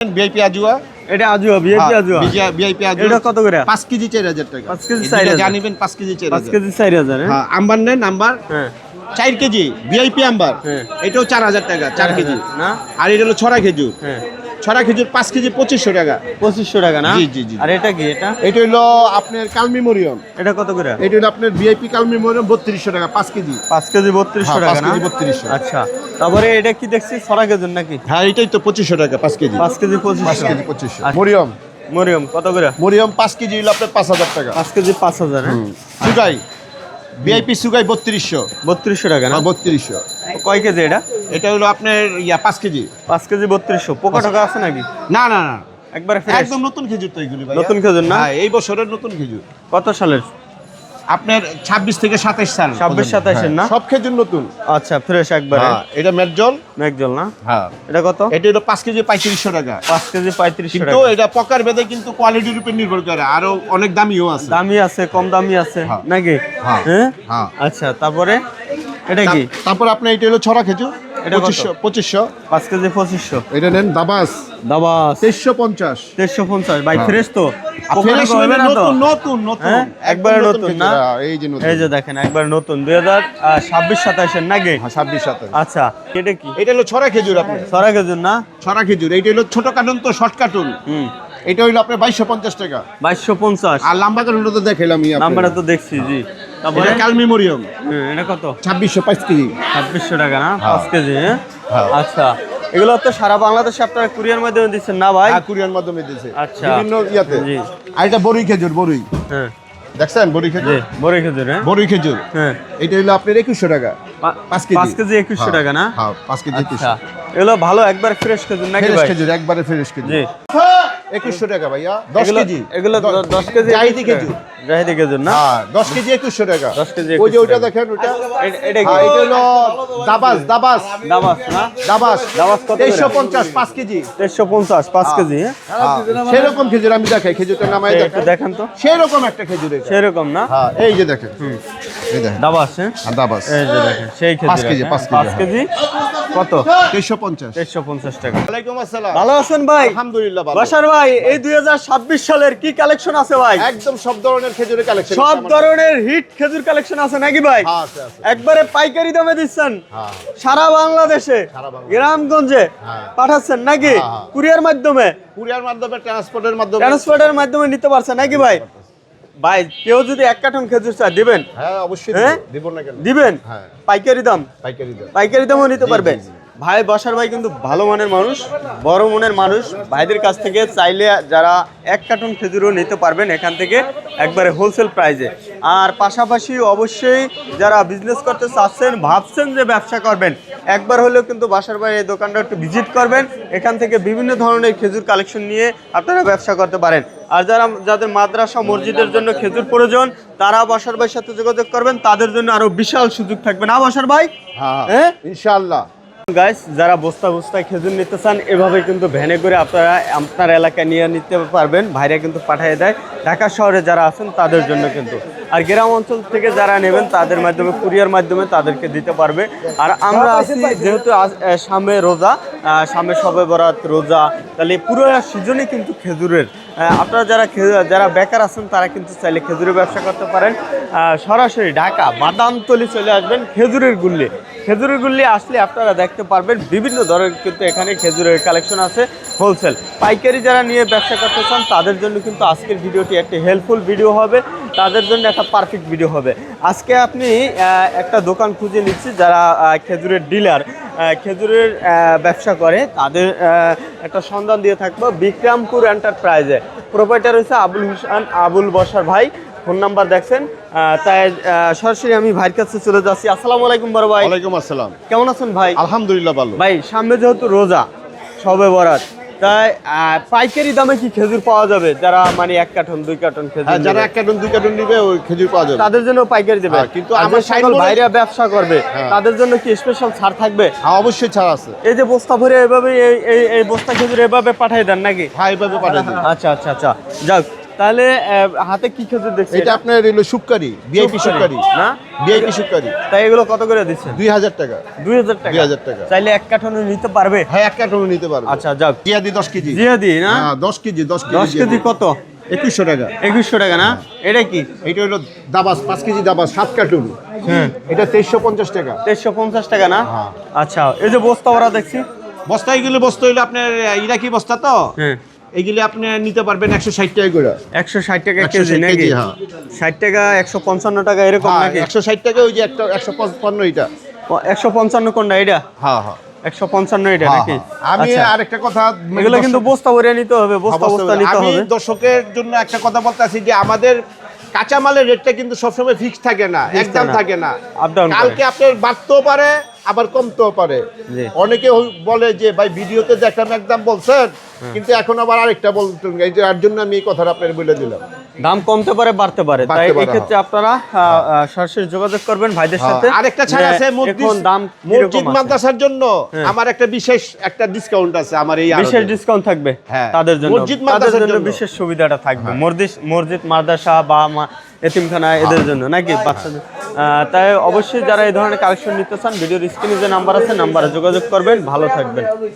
VIP আজুয়া, এটা আজুয়া VIP আজুয়া, VIP আজুয়া। এটা কত করে? 5 কেজি 4000 টাকা। 5 কেজি 4000 জানিবেন 5 কেজি 4000। 5 কেজি 4000 হ্যাঁ, আম্বার নেন আম্বার। হ্যাঁ 4 কেজি ভিআইপি আম্বার। হ্যাঁ। এটাও 4000 টাকা 4 কেজি। না? আর এটা হলো ছড়া খেজুর। হ্যাঁ। ছড়া খেজুর 5 কেজি 2500 টাকা। 2500 টাকা না? জি জি জি। আর এটা কি এটা? এটা হলো আপনার কালমি মরিয়ম। এটা কত করে? এটা হলো আপনার ভিআইপি কালমি মরিয়ম 3200 টাকা 5 কেজি। 5 কেজি 3200 হ্যাঁ, টাকা 5 না? কেজি 3200। আচ্ছা। তারপরে এটা কি দেখছি ছড়া খেজুর নাকি? হ্যাঁ, এটাই তো 2500 টাকা 5 কেজি। 5 কেজি 5 2500। কেজি 2500। আচ্ছা। মরিয়ম, মরিয়ম কত করে? মরিয়ম 5 কেজি হলো আপনার 5000 টাকা। 5 কেজি 5000 হ্যাঁ? সুগাই ভিআইপি সুগাই 3200। 3200 টাকা না? 3200। কয় কেজি এটা? এটা হলো আপনার 5 কেজি। 5 কেজি 3200। পোকা টোকা আছে নাকি? না না না, একবারে ফ্রেশ। একদম নতুন খেজুর তো এগুলি ভাই। নতুন খেজুর না? হ্যাঁ, এই বছরের নতুন খেজুর। কত সালের? আপনার 26 থেকে 27 সাল 26-27 এর না? সব খেজুর নতুন। আচ্ছা ফ্রেশ একবারে। হ্যাঁ, এটা মেটজল। একজল না? হ্যাঁ, এটা কত? এটা হলো 5 কেজি 3500 টাকা। 5 কেজি 3500 কিন্তু টাকা। এটা পকার ভেদে কিন্তু কোয়ালিটির উপর নির্ভর করে, আরো অনেক দামিও আছে। দামি আছে, কম দামি আছে হ্যাঁ। নাকি? হ্যাঁ। হ্যাঁ? হ্যাঁ। আচ্ছা তারপরে এটা কি? তারপর আপনার এটা হলো ছড়া খেজুর। এটা কত? 2500। 5 কেজি 2500। এটা নেন দাবাস দাবাস 2350। 2350 ভাই হ্যাঁ। ফ্রেশ তো? ফ্রেশ পোকা হবে না তো? নতুন নতুন নতুন। হ্যাঁ? একবারে একদম নতুন খেজুর। না? হ্যাঁ, এই যে নতুন। এই যে দেখেন একবার নতুন 2026-27 এর নাকি? হ্যাঁ, 26 27। আচ্ছা এটা কি? এটা হলো ছড়া খেজুর আপনার। ছড়া খেজুর না? ছড়া খেজুর এইটা হলো ছোট কার্টুন তো, শর্ট কার্টুন। হুম এটা হইলো আপনার 2250 টাকা। 2250। আর লম্বা কার্টুনটা তো দেখাইলাম নাম্বারটা তো দেখছি জি। তারপরে এটা কালমি মরিয়ম এটা কত? 2600 5 কেজি। 2600 টাকা না? হ্যাঁ। 5 কেজি হ্যাঁ? হ্যাঁ। আচ্ছা এগুলো তো সারা বাংলাদেশে আপনারা কুরিয়ার মাধ্যমে দিচ্ছেন না ভাই? আর কুরিয়ার মাধ্যমে দিয়েছে আচ্ছা। বিভিন্ন ইয়াতে। জি। আর এটা বড়ই খেজুর, বড়ই হ্যাঁ দেখছেন বড়ই জি খেজুর। বড় খেজুর হ্যাঁ? বড়ই খেজুর হ্যাঁ এটা হলো আপনার 2100 টাকা 5 কেজি। 5 কেজি 2100 টাকা না? হ্যাঁ, 5 কেজি 2100। আচ্ছা এগুলো ভালো একবার ফ্রেশ খেজুর নাকি ফ্রেশ ভাই? খেজুর, একবারে ফ্রেশ খেজুর। জি 2100 টাকা ভাইয়া 10 এগুলো- কেজি। এগুলো 10 কেজি জাহিদি খেজুর। জাহিদি খেজুর না? হ্যাঁ, 10 কেজি 2100 টাকা। 10 কেজি ওই যে 2100 ওইটা টাকা। দেখেন ওইটা। এটা কি? হ্যাঁ, এটা হলো দাবাস দাবাস দাবাস না? দাবাস দাবাস কত করে? 2350 5 কেজি। 2350 5 কেজি হ্যাঁ? সেরকম খেজুর আমি দেখাই, খেজুরটা নামাই একটু দেখেন। দেখান তো সেরকম একটা খেজুর এটা। সেরকম না? হ্যাঁ, এই যে দেখেন। এই দেখেন দাবাস হ্যাঁ? দাবাস এই যে দেখেন সেই খেজুর 5 কেজি, হ্যাঁ? 5 কেজি, 5 কেজি কত? 2350। 2350 টাকা। ওয়ালাইকুম আসসালাম। ভালো আছেন ভাই? আলহামদুলিল্লাহ ভালো। বাশার ভাই এই 2026 সালের কি কালেকশন আছে ভাই? একদম সব ধরনের খেজুরের কালেকশন। সব ধরনের হিট খেজুর কালেকশন আছে নাকি ভাই? আছে আছে। একবারে পাইকারি দামে দিচ্ছেন হ্যাঁ। সারা বাংলাদেশে সারা বাংলাদেশে। গ্রামগঞ্জে হ্যাঁ। পাঠাচ্ছেন নাকি? হ্যাঁ, হ্যাঁ। কুরিয়ার মাধ্যমে, কুরিয়ার মাধ্যমে, ট্রান্সপোর্টের মাধ্যমে। ট্রান্সপোর্টের মাধ্যমে নিতে পারছেন নাকি ভাই? ভাই কেউ যদি 1 কার্টন খেজুর চায় দিবেন? হ্যাঁ, অবশ্যই হ্যাঁ? দিব না কেন? দিবেন হ্যাঁ। পাইকারি দাম? পাইকারি দাম। পাইকারি দামও নিতে জি, পারবে জি, জি। ভাই। বসার ভাই কিন্তু ভালো মনের মানুষ, বড় মনের মানুষ। ভাইদের কাছ থেকে চাইলে যারা 1 কার্টন খেজুরও নিতে পারবেন এখান থেকে একবারে হোলসেল প্রাইজে। আর পাশাপাশি অবশ্যই যারা বিজনেস করতে চাচ্ছেন, ভাবছেন যে ব্যবসা করবেন, একবার হলেও কিন্তু বাসার ভাই এই দোকানটা একটু ভিজিট করবেন। এখান থেকে বিভিন্ন ধরনের খেজুর কালেকশন নিয়ে আপনারা ব্যবসা করতে পারেন। আর যাদের মাদ্রাসা মসজিদের জন্য খেজুর প্রয়োজন তারা বাসার ভাইয়ের সাথে যোগাযোগ করবেন, তাদের জন্য আরো বিশাল সুযোগ থাকবে না বাসার ভাই? হ্যাঁ, হ্যাঁ ইনশাআল্লাহ। গাইস যারা বস্তা বস্তায় খেজুর নিতে চান এভাবে কিন্তু ভ্যানে করে আপনারা আপনার এলাকায় নিয়ে নিতে পারবেন। ভাইরা কিন্তু পাঠিয়ে দেয় ঢাকা শহরে যারা আছেন তাদের জন্য কিন্তু। আর গ্রাম অঞ্চল থেকে যারা নেবেন তাদের মাধ্যমে কুরিয়ার মাধ্যমে তাদেরকে দিতে পারবে। আর আমরা আছি যেহেতু সামনে রোজা, সামনে শবে বরাত, রোজা, তাহলে পুরো সিজনই কিন্তু খেজুরের। আপনারা যারা বেকার আছেন তারা কিন্তু চাইলে খেজুরের ব্যবসা করতে পারেন। সরাসরি ঢাকা বাদামতলি চলে আসবেন খেজুরের গুল্লি। খেজুরের গুল্লি আসলে আপনারা দেখতে পারবেন বিভিন্ন ধরনের কিন্তু এখানে খেজুরের কালেকশন আছে হোলসেল। পাইকারি যারা নিয়ে ব্যবসা করতে চান তাদের জন্য কিন্তু আজকের ভিডিওটি একটি হেল্পফুল ভিডিও হবে, তাদের জন্য একটা পারফেক্ট ভিডিও হবে। আজকে আপনি একটা দোকান খুঁজে নিচ্ছি যারা খেজুরের ডিলার, খেজুরের ব্যবসা করে, তাদের একটা সন্ধান দিয়ে থাকবো বিক্রমপুর এন্টারপ্রাইজে। প্রোপাইটার হচ্ছে আবুল হোসেন আবুল বসার ভাই। ফোন নাম্বার দেখছেন, তাই সরাসরি আমি ভাইয়ের কাছে চলে যাচ্ছি। আসসালামু আলাইকুম বড় ভাই। ওয়ালাইকুম আসসালাম। কেমন আছেন ভাই? আলহামদুলিল্লাহ ভালো। ভাই সামনে যেহেতু রোজা, শবে বরাত, তাই পাইকারি দামে কি খেজুর পাওয়া যাবে? যারা মানে 1 কার্টন 2 কার্টন খেজুর হ্যাঁ, যারা নেবে, 1 কার্টন 2 কার্টন নিবে ওই খেজুর পাওয়া যাবে। তাদের জন্য পাইকারি দেবে। হ্যাঁ, কিন্তু আর আমার যে সকল ভাইরা ব্যবসা করবে তাদের জন্য কি স্পেশাল ছাড় থাকবে? হ্যাঁ, অবশ্যই ছাড় আছে। এই যে বস্তা ভরে এভাবে এই বস্তা খেজুর এভাবে পাঠিয়ে দেন নাকি? হ্যাঁ, এইভাবে পাঠিয়ে দিন। আচ্ছা আচ্ছা আচ্ছা, যাক তাহলে হাতে কি খেজুর দেখছি এটা আপনার হলো শুক্কারি, ভিআইপি শুক্কারি না? VIP Sukkari. তাই এগুলো কত করে দিচ্ছেন? 2000 টাকা। 2000 টাকা। 2000 টাকা। চাইলে এক কার্টনও নিতে পারবে? হ্যাঁ, এক কার্টন নিতে পারবে। আচ্ছা যাক, জিয়াদি 10 কেজি। জিয়াদি না? হ্যাঁ, 10 কেজি 10 কেজি। 10 কেজি কত? 2100 টাকা। 2100 টাকা না? এটা কি? এটা হলো দাবাস 5 কেজি দাবাস 7 কার্টুন। হ্যাঁ, এটা 2350 টাকা। 2350 টাকা না? হ্যাঁ। আচ্ছা, এই যে বস্তা ওরা দেখছি। বস্তা এগুলো বস্তা হইলো আপনার ইরাকি বস্তা তো। হ্যাঁ, এইগুলি আপনি নিতে পারবেন 160 টাকা করে। 160 টাকা 160 কেজি নাকি? কেজি, হ্যাঁ। 60 টাকা 155 টাকা এরকম হ্যাঁ, নাকি? 160 টাকা ওই যে একটা 155 এটা। 155 কোনটা এটা? হ্যাঁ হ্যাঁ 155 এটা হ্যাঁ, নাকি? হ্যাঁ। আমি আচ্ছা, আরেকটা কথা এগুলো কিন্তু বস্তা ভরে নিতে হবে, বস্তা বস্তা নিতে আমি হবে। দর্শকের জন্য একটা কথা বলতে আছি যে আমাদের কাঁচামালের রেটটা কিন্তু সবসময় ফিক্স থাকে না, Fixed একদম না। থাকে না। Up down করে। কালকে আপনার বাড়তেও পারে আবার কমতেও পারে। জি। অনেকে বলে যে ভাই ভিডিওতে দেখলাম একদম বলছেন, কিন্তু এখন আবার আরেকটা বলতেন, এই যে এর জন্য আমি এই কথাটা আপনার বলে দিলাম। দাম কমতে পারে বাড়তে পারে, তাই বাড়তে পারে, এই ক্ষেত্রে আপনারা সরাসরি যোগাযোগ করবেন ভাইদের সাথে। আরেকটা ছাড় আছে এখন দাম মসজিদ মাদ্রাসার জন্য হ্যাঁ। আমার একটা বিশেষ একটা ডিসকাউন্ট আছে আমার এই বিশেষ ডিসকাউন্ট থাকবে হ্যাঁ। তাদের জন্য, মসজিদ তাদের মাদ্রাসার জন্য জন্য। বিশেষ সুবিধাটা থাকবে মসজিদ মাদ্রাসা বা এতিমখানা এদের জন্য নাকি বাচ্চাদের। তাই অবশ্যই যারা এই ধরনের কালেকশন নিতে চান ভিডিওর স্ক্রিনে যে নাম্বার আছে নাম্বারে যোগাযোগ করবেন। ভালো থাকবেন।